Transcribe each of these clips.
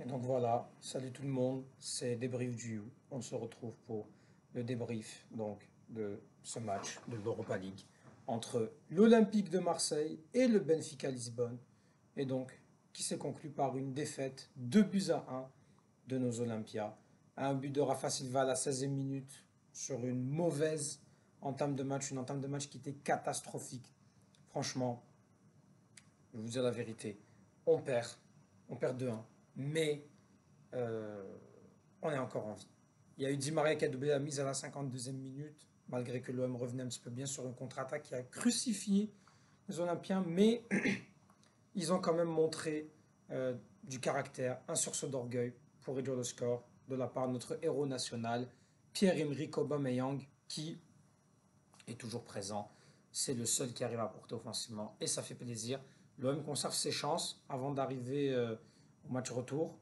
Et donc voilà, salut tout le monde, c'est Débrief du You. On se retrouve pour le débrief donc de ce match de l'Europa League entre l'Olympique de Marseille et le Benfica Lisbonne. Et donc, qui s'est conclu par une défaite 2 buts à 1 de nos Olympias. Un but de Rafa Silva à la 16e minute sur une mauvaise entame de match, une entame de match qui était catastrophique. Franchement, je vais vous dire la vérité, on perd, on perd 2-1, mais euh, on est encore en vie. Il y a eu Di Maria qui a doublé la mise à la 52e minute, malgré que l'OM revenait un petit peu bien sur une contre-attaque qui a crucifié les Olympiens, mais ils ont quand même montré du caractère, un sursaut d'orgueil pour réduire le score de la part de notre héros national, Pierre-Emerick Aubameyang, qui est toujours présent. C'est le seul qui arrive à porter offensivement et ça fait plaisir. L'OM conserve ses chances avant d'arriver au match retour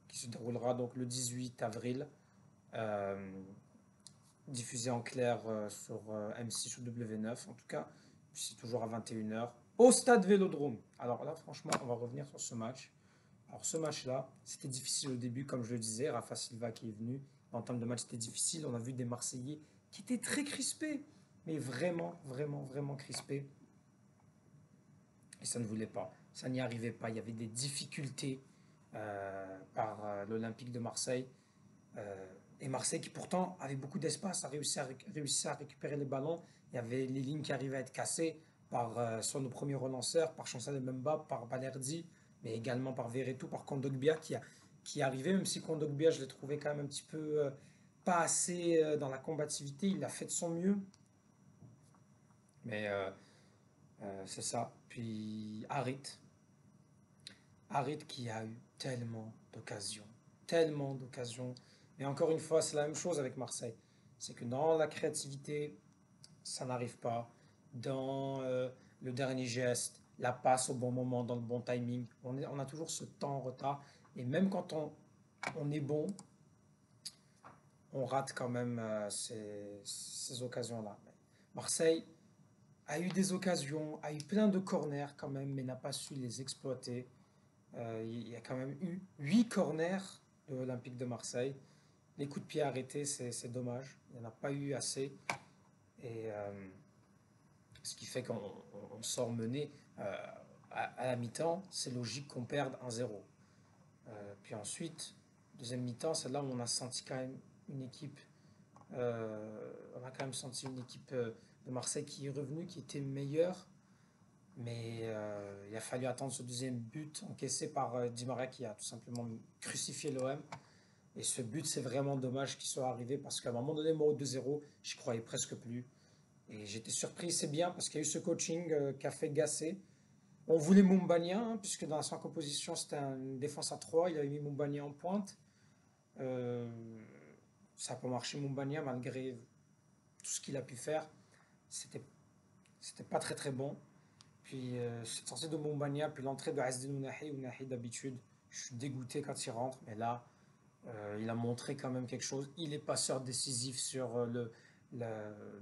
qui se déroulera donc le 18 avril, euh, diffusé en clair sur M6 ou W9 en tout cas, c'est toujours à 21 h au stade Vélodrome. Alors là, franchement, on va revenir sur ce match. Alors ce match-là, c'était difficile au début, comme je le disais, Rafa Silva qui est venu, en termes de match, c'était difficile. On a vu des Marseillais qui étaient très crispés, mais vraiment, vraiment, vraiment crispés. Et ça ne voulait pas, ça n'y arrivait pas. Il y avait des difficultés par l'Olympique de Marseille. Et Marseille qui pourtant avait beaucoup d'espace, a réussi à récupérer les ballons. Il y avait les lignes qui arrivaient à être cassées par soit nos premiers relanceurs, par Chancel Mbemba, par Balerdi, mais également par Verretou, par Kondogbia qui arrivait, même si Kondogbia je l'ai trouvé quand même un petit peu pas assez dans la combativité, il a fait de son mieux. Mais c'est ça. Puis Harit qui a eu tellement d'occasions. Mais encore une fois, c'est la même chose avec Marseille. C'est que dans la créativité, ça n'arrive pas. Dans le dernier geste, la passe au bon moment, dans le bon timing, on a toujours ce temps en retard. Et même quand on est bon, on rate quand même ces occasions-là. Marseille a eu des occasions, a eu plein de corners quand même, mais n'a pas su les exploiter. Il y a quand même eu 8 corners de l'Olympique de Marseille. Les coups de pied arrêtés, c'est dommage. Il n'y en a pas eu assez. Et ce qui fait qu'on sort mené à la mi-temps. C'est logique qu'on perde 1-0. Puis ensuite, deuxième mi-temps, c'est là où on a senti quand même une équipe. On a quand même senti une équipe de Marseille qui est revenue, qui était meilleure. Mais il a fallu attendre ce deuxième but encaissé par Di Maria qui a tout simplement crucifié l'OM. Et ce but, c'est vraiment dommage qu'il soit arrivé parce qu'à un moment donné, moi, au 2-0, je croyais presque plus. Et j'étais surpris, c'est bien parce qu'il y a eu ce coaching qu'a fait Gasset. On voulait Mumbania, hein, puisque dans sa composition, c'était une défense à 3. Il avait mis Mumbania en pointe. Euh, Ça n'a pas marché Mumbania malgré tout ce qu'il a pu faire. C'était, c'était pas très très bon. Puis cette sortie de Mumbania, puis l'entrée de Azdin Ounahi, Ounahi d'habitude, je suis dégoûté quand il rentre, mais là, il a montré quand même quelque chose. Il est passeur décisif sur le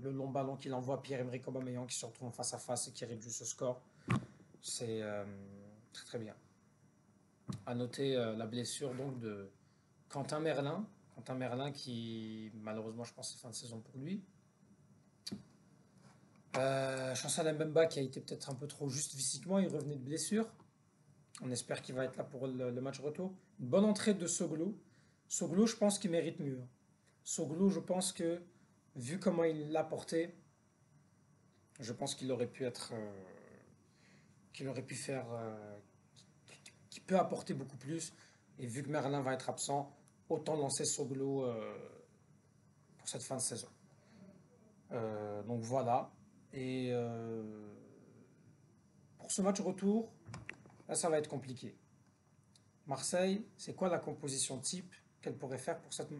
long ballon qu'il envoie à Pierre-Emerick Aubameyang qui se retrouve face à face et qui réduit ce score. C'est très très bien. À noter la blessure donc de Quentin Merlin. Quentin Merlin qui malheureusement je pense c'est fin de saison pour lui. Chancel Mbemba qui a été peut-être un peu trop juste physiquement, il revenait de blessure. On espère qu'il va être là pour le match retour. Une bonne entrée de Soglo. Soglo, je pense qu'il mérite mieux. Soglo, je pense que, vu comment il l'a porté, je pense qu'il aurait pu être. Qu'il aurait pu faire. Qu'il peut apporter beaucoup plus. Et vu que Merlin va être absent, autant lancer Soglo pour cette fin de saison. Donc voilà. Et pour ce match retour, là, ça va être compliqué. Marseille, c'est quoi la composition type qu'elle pourrait faire pour cette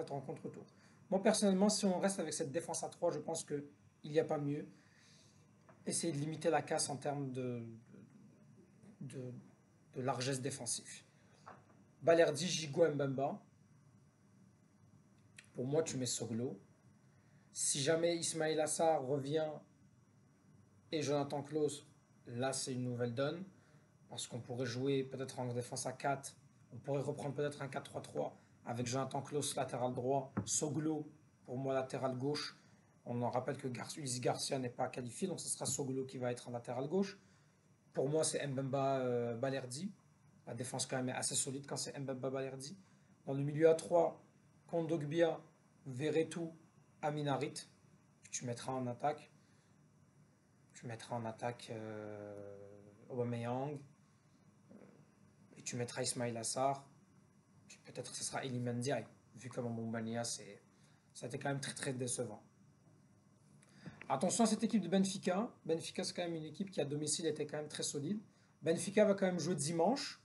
rencontre retour? Moi, personnellement, si on reste avec cette défense à 3, je pense qu'il n'y a pas mieux. Essayer de limiter la casse en termes de, de largesse défensive. Balerdi, Gigo, Mbemba. Pour moi, tu mets Soglo. Si jamais Ismail Assar revient et Jonathan Klaus, là, c'est une nouvelle donne. Parce qu'on pourrait jouer peut-être en défense à 4 On pourrait reprendre peut-être un 4-3-3 avec Jonathan Klaus, latéral droit, Soglo, pour moi, latéral gauche. On en rappelle que Ulysse Garcia n'est pas qualifié, donc ce sera Soglo qui va être en latéral gauche. Pour moi, c'est Mbemba Balerdi. La défense quand même est assez solide quand c'est Mbemba Balerdi. Dans le milieu à 3, Kondogbia, Verretou, Aminarit. Tu mettras en attaque. Tu mettras en attaque Aubameyang. Et tu mettras Ismail Assar. Puis peut-être que ce sera Elie Mendiaye. Vu comme Mombania, ça a été quand même très très décevant. Attention à cette équipe de Benfica. Benfica, c'est quand même une équipe qui, à domicile, était quand même très solide. Benfica va quand même jouer dimanche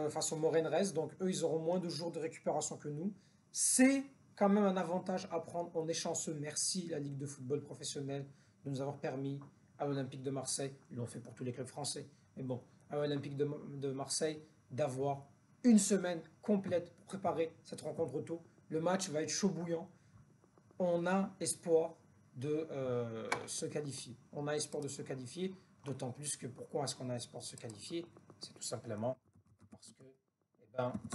face au Morenres. Donc, eux, ils auront moins de jours de récupération que nous. C'est quand même un avantage à prendre. On est chanceux. Merci, la Ligue de football professionnelle, de nous avoir permis à l'Olympique de Marseille. Ils l'ont fait pour tous les clubs français. Mais bon, à l'Olympique de Marseille, d'avoir une semaine complète pour préparer cette rencontre retour. Le match va être chaud bouillant. On a espoir de se qualifier. On a espoir de se qualifier, d'autant plus que pourquoi est-ce qu'on a espoir de se qualifier? C'est tout simplement parce que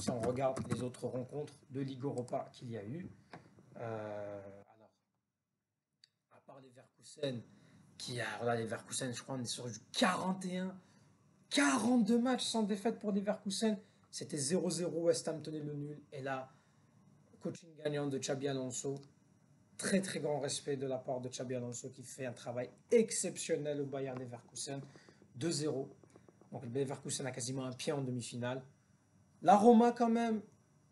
si on regarde les autres rencontres de Ligue Europa qu'il y a eu, alors, à part les Leverkusen, les Leverkusen, je crois, on est sur du 41, 42 matchs sans défaite pour les Leverkusen. C'était 0-0, West Ham tenait le nul. Et là, coaching gagnant de Xabi Alonso. Très très grand respect de la part de Xabi Alonso qui fait un travail exceptionnel au Bayern Leverkusen. 2-0. Donc le Leverkusen a quasiment un pied en demi-finale. La Roma quand même,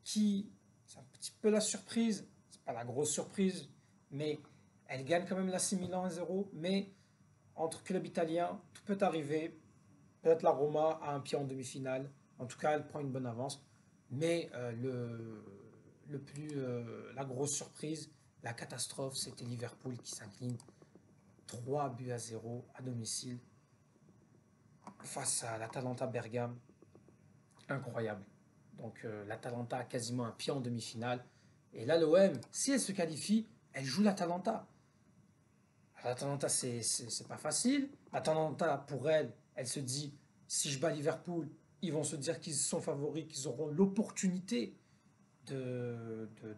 c'est un petit peu la surprise. C'est pas la grosse surprise, mais elle gagne quand même l'AC Milan 1-0. Mais entre clubs italiens, tout peut arriver. Peut-être la Roma a un pied en demi-finale. En tout cas, elle prend une bonne avance. Mais la grosse surprise, la catastrophe, c'était Liverpool qui s'incline 3-0 à domicile face à l'Atalanta Bergame. Incroyable. Donc l'Atalanta a quasiment un pied en demi-finale. Et là, l'OM, si elle se qualifie, elle joue l'Atalanta. L'Atalanta, c'est pas facile. L'Atalanta, pour elle, elle se dit, si je bats Liverpool, ils vont se dire qu'ils sont favoris, qu'ils auront l'opportunité de, de,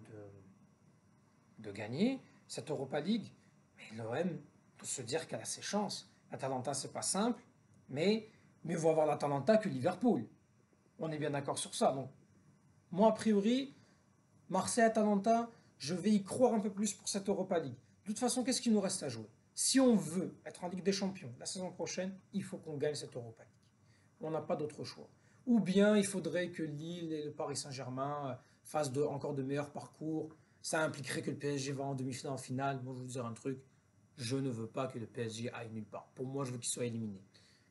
de gagner cette Europa League. Mais l'OM doit se dire qu'elle a ses chances. L'Atalanta, c'est pas simple, mais mieux vaut avoir l'Atalanta que Liverpool. On est bien d'accord sur ça. Donc, moi, a priori, Marseille-Atalanta, je vais y croire un peu plus pour cette Europa League. De toute façon, qu'est-ce qu'il nous reste à jouer? Si on veut être en Ligue des Champions la saison prochaine, il faut qu'on gagne cette Europa League. On n'a pas d'autre choix. Ou bien il faudrait que Lille et le Paris Saint-Germain fassent encore de meilleurs parcours. Ça impliquerait que le PSG va en demi-finale, en finale. Moi, je vais vous dire un truc. Je ne veux pas que le PSG aille nulle part. Pour moi, je veux qu'il soit éliminé.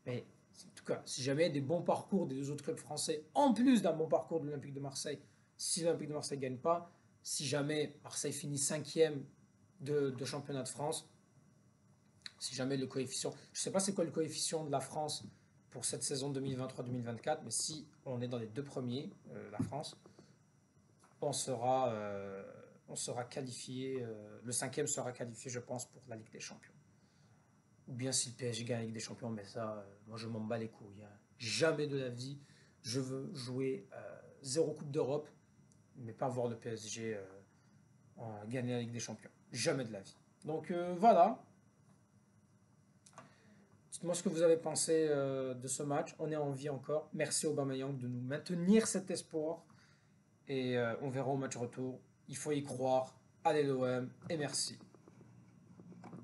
Mais en tout cas, si jamais il y a des bons parcours des deux autres clubs français, en plus d'un bon parcours de l'Olympique de Marseille, si l'Olympique de Marseille ne gagne pas, si jamais Marseille finit 5e de championnat de France, si jamais le coefficient, je ne sais pas c'est quoi le coefficient de la France pour cette saison 2023-2024, mais si on est dans les deux premiers, la France, on sera qualifié, le 5e sera qualifié, je pense, pour la Ligue des Champions. Ou bien si le PSG gagne la Ligue des Champions, mais ça, moi je m'en bats les couilles. Hein. Jamais de la vie, je veux jouer 0 Coupe d'Europe, mais pas voir le PSG gagner la Ligue des Champions. Jamais de la vie. Donc voilà. Dites-moi ce que vous avez pensé de ce match. On est en vie encore. Merci Aubameyang de nous maintenir cet espoir. Et on verra au match retour. Il faut y croire. Allez l'OM et merci.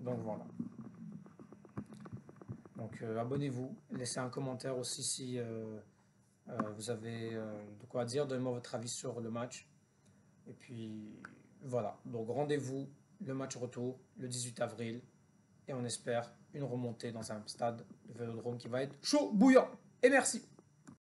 Donc voilà. Donc abonnez-vous. Laissez un commentaire aussi si vous avez de quoi dire. Donnez-moi votre avis sur le match. Et puis voilà. Donc rendez-vous le match retour le 18 avril. Et on espère une remontée dans un stade de Vélodrome qui va être chaud bouillant. Et merci.